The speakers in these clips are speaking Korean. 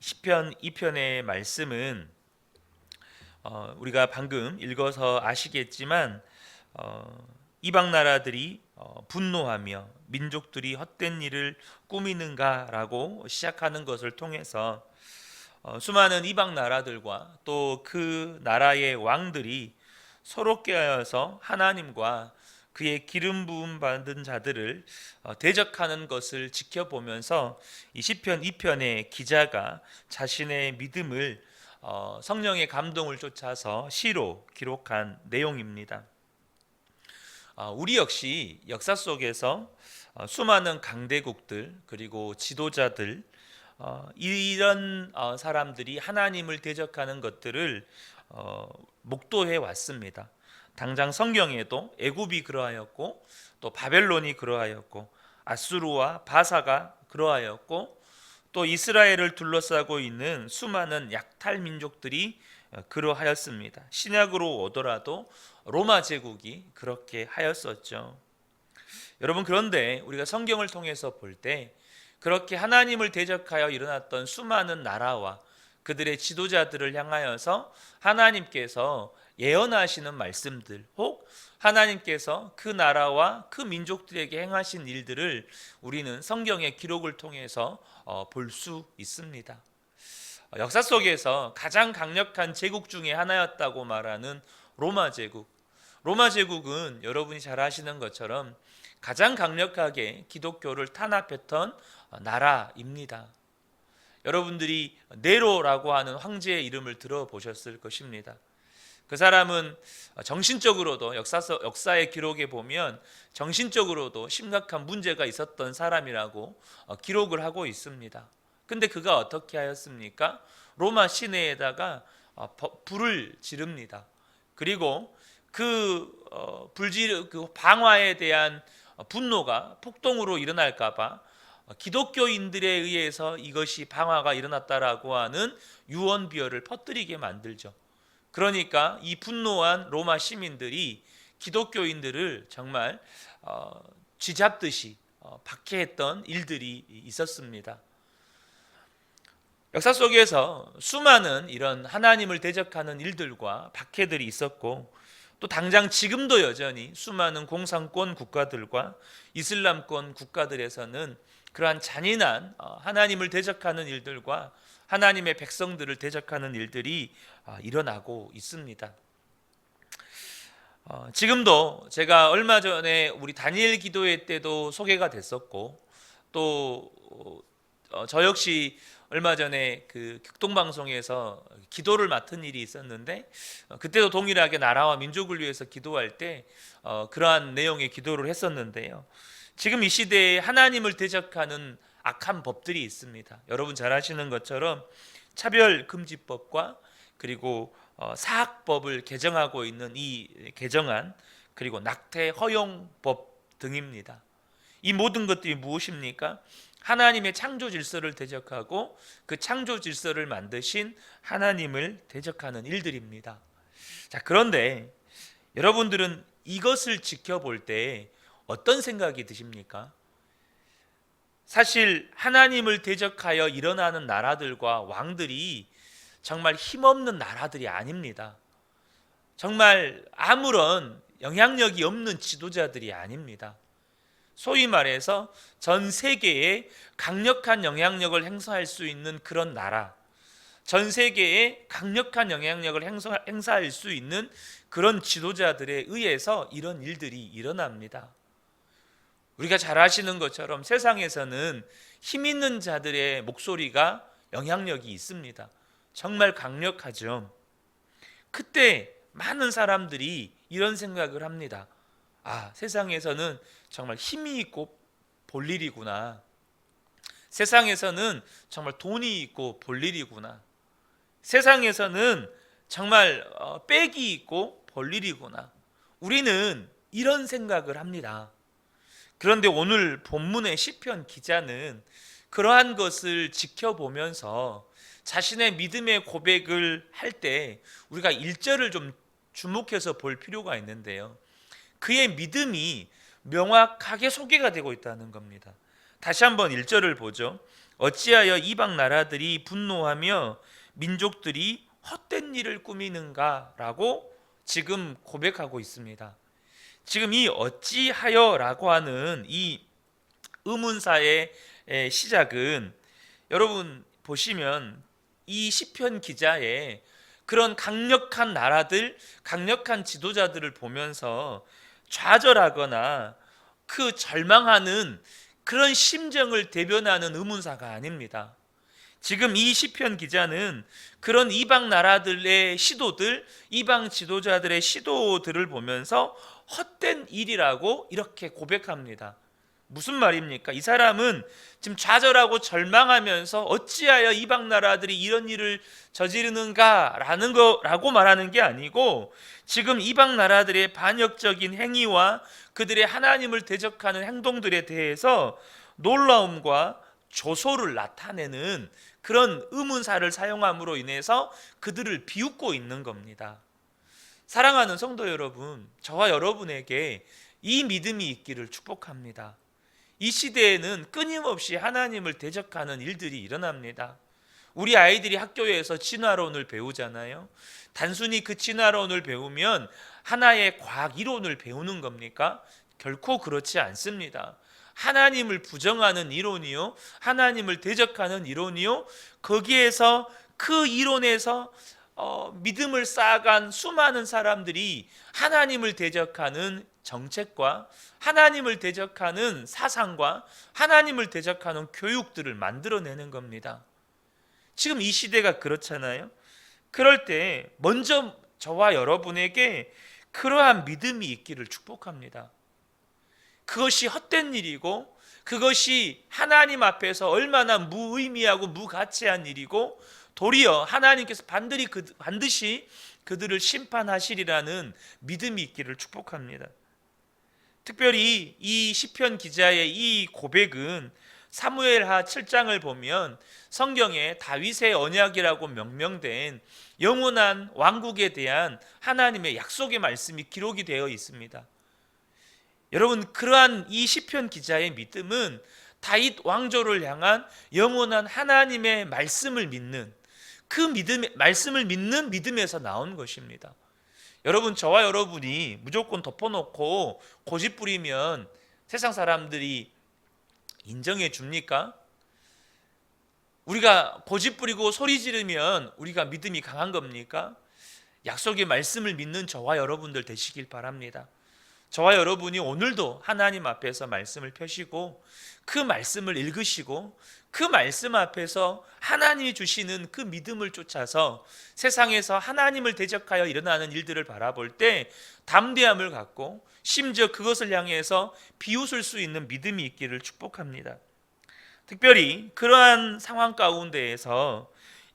시편 2편의 말씀은 우리가 방금 읽어서 아시겠지만 이방 나라들이 분노하며 민족들이 헛된 일을 꾸미는가라고 시작하는 것을 통해서 수많은 이방 나라들과 또 그 나라의 왕들이 서로 껴서 하나님과 그의 기름 부음 받은 자들을 대적하는 것을 지켜보면서 이 시편 2편의 기자가 자신의 믿음을 성령의 감동을 쫓아서 시로 기록한 내용입니다. 우리 역시 역사 속에서 수많은 강대국들 그리고 지도자들 이런 사람들이 하나님을 대적하는 것들을 목도해 왔습니다. 당장 성경에도 애굽이 그러하였고 또 바벨론이 그러하였고 아수르와 바사가 그러하였고 또 이스라엘을 둘러싸고 있는 수많은 약탈 민족들이 그러하였습니다. 신약으로 오더라도 로마 제국이 그렇게 하였었죠. 여러분, 그런데 우리가 성경을 통해서 볼 때 그렇게 하나님을 대적하여 일어났던 수많은 나라와 그들의 지도자들을 향하여서 하나님께서 예언하시는 말씀들, 혹 하나님께서 그 나라와 그 민족들에게 행하신 일들을 우리는 성경의 기록을 통해서 볼 수 있습니다. 역사 속에서 가장 강력한 제국 중에 하나였다고 말하는 로마 제국. 로마 제국은 여러분이 잘 아시는 것처럼 가장 강력하게 기독교를 탄압했던 나라입니다. 여러분들이 네로라고 하는 황제의 이름을 들어보셨을 것입니다. 그 사람은 정신적으로도 역사의 기록에 보면 정신적으로도 심각한 문제가 있었던 사람이라고 기록을 하고 있습니다. 근데 그가 어떻게 하였습니까? 로마 시내에다가 불을 지릅니다. 그리고 그 방화에 대한 분노가 폭동으로 일어날까봐 기독교인들에 의해서 이것이 방화가 일어났다라고 하는 유언비어를 퍼뜨리게 만들죠. 그러니까 이 분노한 로마 시민들이 기독교인들을 정말 쥐잡듯이 박해했던 일들이 있었습니다. 역사 속에서 수많은 이런 하나님을 대적하는 일들과 박해들이 있었고 또 당장 지금도 여전히 수많은 공산권 국가들과 이슬람권 국가들에서는 그러한 잔인한 하나님을 대적하는 일들과 하나님의 백성들을 대적하는 일들이 일어나고 있습니다. 지금도 제가 얼마 전에 우리 다니엘 기도회 때도 소개가 됐었고 또 저 역시 얼마 전에 그 극동방송에서 기도를 맡은 일이 있었는데 그때도 동일하게 나라와 민족을 위해서 기도할 때 그러한 내용의 기도를 했었는데요. 지금 이 시대에 하나님을 대적하는 악한 법들이 있습니다. 여러분 잘 아시는 것처럼 차별금지법과 그리고 사학법을 개정하고 있는 이 개정안, 그리고 낙태 허용법 등입니다. 이 모든 것들이 무엇입니까? 하나님의 창조 질서를 대적하고 그 창조 질서를 만드신 하나님을 대적하는 일들입니다. 자, 그런데 여러분들은 이것을 지켜볼 때 어떤 생각이 드십니까? 사실 하나님을 대적하여 일어나는 나라들과 왕들이 정말 힘없는 나라들이 아닙니다. 정말 아무런 영향력이 없는 지도자들이 아닙니다. 소위 말해서 전 세계에 강력한 영향력을 행사할 수 있는 그런 나라, 전 세계에 강력한 영향력을 행사할 수 있는 그런 지도자들에 의해서 이런 일들이 일어납니다. 우리가 잘 아시는 것처럼 세상에서는 힘 있는 자들의 목소리가 영향력이 있습니다. 정말 강력하죠. 그때 많은 사람들이 이런 생각을 합니다. 세상에서는 정말 힘이 있고 볼 일이구나. 세상에서는 정말 돈이 있고 볼 일이구나. 세상에서는 정말 빽이 있고 볼 일이구나. 우리는 이런 생각을 합니다. 그런데 오늘 본문의 시편 기자는 그러한 것을 지켜보면서 자신의 믿음의 고백을 할 때 우리가 1절을 좀 주목해서 볼 필요가 있는데요. 그의 믿음이 명확하게 소개가 되고 있다는 겁니다. 다시 한번 1절을 보죠. 어찌하여 이방 나라들이 분노하며 민족들이 헛된 일을 꾸미는가라고 지금 고백하고 있습니다. 지금 이 어찌하여라고 하는 이 의문사의 시작은 여러분 보시면 이 시편 기자의 그런 강력한 나라들, 강력한 지도자들을 보면서 좌절하거나 그 절망하는 그런 심정을 대변하는 의문사가 아닙니다. 지금 이 시편 기자는 그런 이방 나라들의 시도들, 이방 지도자들의 시도들을 보면서 헛된 일이라고 이렇게 고백합니다. 무슨 말입니까? 이 사람은 지금 좌절하고 절망하면서 어찌하여 이방 나라들이 이런 일을 저지르는가라는 거라고 말하는 게 아니고, 지금 이방 나라들의 반역적인 행위와 그들의 하나님을 대적하는 행동들에 대해서 놀라움과 조소를 나타내는 그런 의문사를 사용함으로 인해서 그들을 비웃고 있는 겁니다. 사랑하는 성도 여러분, 저와 여러분에게 이 믿음이 있기를 축복합니다. 이 시대에는 끊임없이 하나님을 대적하는 일들이 일어납니다. 우리 아이들이 학교에서 진화론을 배우잖아요. 단순히 그 진화론을 배우면 하나의 과학 이론을 배우는 겁니까? 결코 그렇지 않습니다. 하나님을 부정하는 이론이요, 하나님을 대적하는 이론이요, 거기에서 그 이론에서 믿음을 쌓아간 수많은 사람들이 하나님을 대적하는 정책과 하나님을 대적하는 사상과 하나님을 대적하는 교육들을 만들어내는 겁니다. 지금 이 시대가 그렇잖아요. 그럴 때 먼저 저와 여러분에게 그러한 믿음이 있기를 축복합니다. 그것이 헛된 일이고, 그것이 하나님 앞에서 얼마나 무의미하고 무가치한 일이고, 도리어 하나님께서 반드시 그들을 심판하시리라는 믿음이 있기를 축복합니다. 특별히 이 시편 기자의 이 고백은 사무엘하 7장을 보면 성경에 다윗의 언약이라고 명명된 영원한 왕국에 대한 하나님의 약속의 말씀이 기록이 되어 있습니다. 여러분, 그러한 이 시편 기자의 믿음은 다윗 왕조를 향한 영원한 하나님의 말씀을 믿는 그 말씀을 믿는 믿음에서 나온 것입니다. 여러분, 저와 여러분이 무조건 덮어놓고 고집 부리면 세상 사람들이 인정해 줍니까? 우리가 고집 부리고 소리 지르면 우리가 믿음이 강한 겁니까? 약속의 말씀을 믿는 저와 여러분들 되시길 바랍니다. 저와 여러분이 오늘도 하나님 앞에서 말씀을 펴시고 그 말씀을 읽으시고 그 말씀 앞에서 하나님이 주시는 그 믿음을 쫓아서 세상에서 하나님을 대적하여 일어나는 일들을 바라볼 때 담대함을 갖고 심지어 그것을 향해서 비웃을 수 있는 믿음이 있기를 축복합니다. 특별히 그러한 상황 가운데에서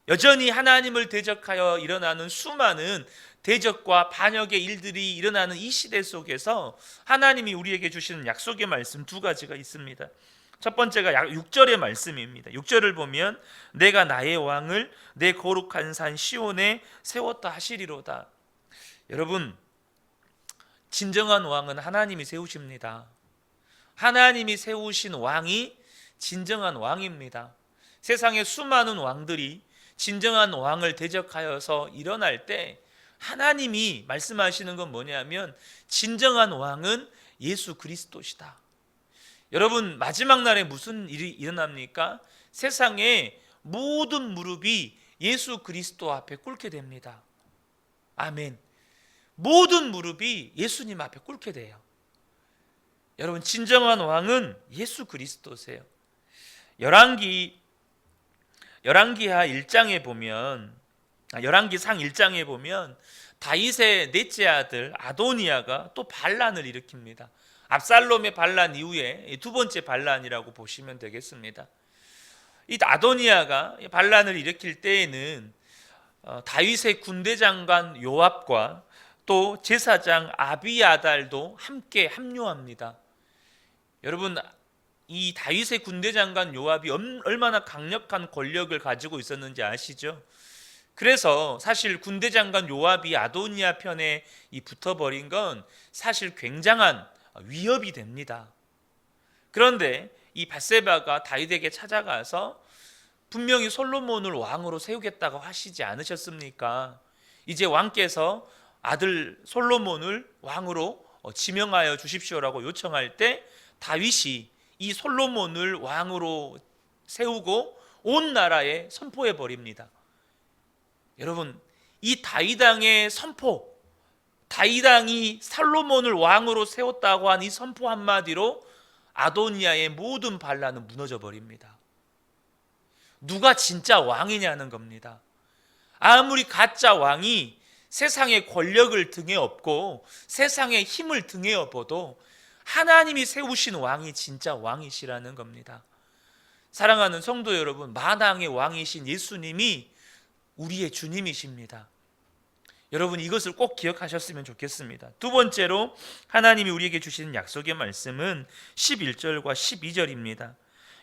여전히 하나님을 대적하여 일어나는 수많은 대적과 반역의 일들이 일어나는 이 시대 속에서 하나님이 우리에게 주시는 약속의 말씀 두 가지가 있습니다. 첫 번째가 6절의 말씀입니다. 6절을 보면 내가 나의 왕을 내 거룩한 산 시온에 세웠다 하시리로다. 여러분, 진정한 왕은 하나님이 세우십니다. 하나님이 세우신 왕이 진정한 왕입니다. 세상의 수많은 왕들이 진정한 왕을 대적하여서 일어날 때 하나님이 말씀하시는 건 뭐냐면 진정한 왕은 예수 그리스도시다. 여러분, 마지막 날에 무슨 일이 일어납니까? 세상의 모든 무릎이 예수 그리스도 앞에 꿇게 됩니다. 아멘. 모든 무릎이 예수님 앞에 꿇게 돼요. 여러분, 진정한 왕은 예수 그리스도세요. 열왕기하 1장에 보면, 열왕기상 1장에 보면 다윗의 넷째 아들 아도니아가 또 반란을 일으킵니다. 압살롬의 반란 이후에 두 번째 반란이라고 보시면 되겠습니다. 이 아도니아가 반란을 일으킬 때에는 다윗의 군대 장관 요압과 또 제사장 아비아달도 함께 합류합니다. 여러분, 이 다윗의 군대 장관 요압이 얼마나 강력한 권력을 가지고 있었는지 아시죠? 그래서 사실 군대 장관 요압이 아도니아 편에 붙어버린 건 사실 굉장한 위협이 됩니다. 그런데 이 밧세바가 다윗에게 찾아가서 분명히 솔로몬을 왕으로 세우겠다고 하시지 않으셨습니까? 이제 왕께서 아들 솔로몬을 왕으로 지명하여 주십시오라고 요청할 때 다윗이 이 솔로몬을 왕으로 세우고 온 나라에 선포해 버립니다. 여러분, 이 다윗 왕의 선포, 다윗 왕이 솔로몬을 왕으로 세웠다고 한 이 선포 한마디로 아도니아의 모든 반란은 무너져 버립니다. 누가 진짜 왕이냐는 겁니다. 아무리 가짜 왕이 세상의 권력을 등에 업고 세상의 힘을 등에 업어도 하나님이 세우신 왕이 진짜 왕이시라는 겁니다. 사랑하는 성도 여러분, 만왕의 왕이신 예수님이 우리의 주님이십니다. 여러분, 이것을 꼭 기억하셨으면 좋겠습니다. 두 번째로 하나님이 우리에게 주시는 약속의 말씀은 11절과 12절입니다.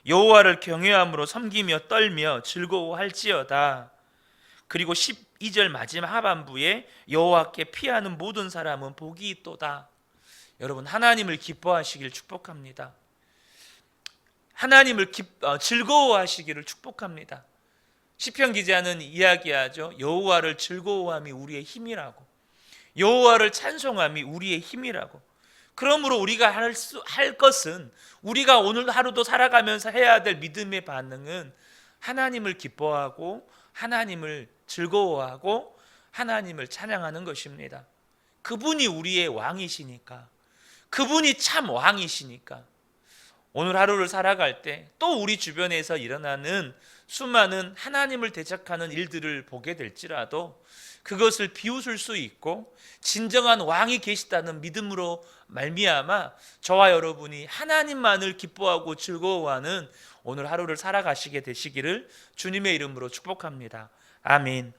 여호와를 경외함으로 섬기며 떨며 즐거워할지어다. 그리고 12절 마지막 하반부에 여호와께 피하는 모든 사람은 복이 있도다. 여러분, 하나님을 기뻐하시길 축복합니다. 하나님을 즐거워하시기를 축복합니다. 시편 기자는 이야기하죠. 여호와를 즐거워함이 우리의 힘이라고, 여호와를 찬송함이 우리의 힘이라고. 그러므로 우리가 할 것은, 우리가 오늘 하루도 살아가면서 해야 될 믿음의 반응은 하나님을 기뻐하고 하나님을 즐거워하고 하나님을 찬양하는 것입니다. 그분이 우리의 왕이시니까, 그분이 참 왕이시니까. 오늘 하루를 살아갈 때 또 우리 주변에서 일어나는 수많은 하나님을 대적하는 일들을 보게 될지라도 그것을 비웃을 수 있고 진정한 왕이 계시다는 믿음으로 말미암아 저와 여러분이 하나님만을 기뻐하고 즐거워하는 오늘 하루를 살아가시게 되시기를 주님의 이름으로 축복합니다. 아멘.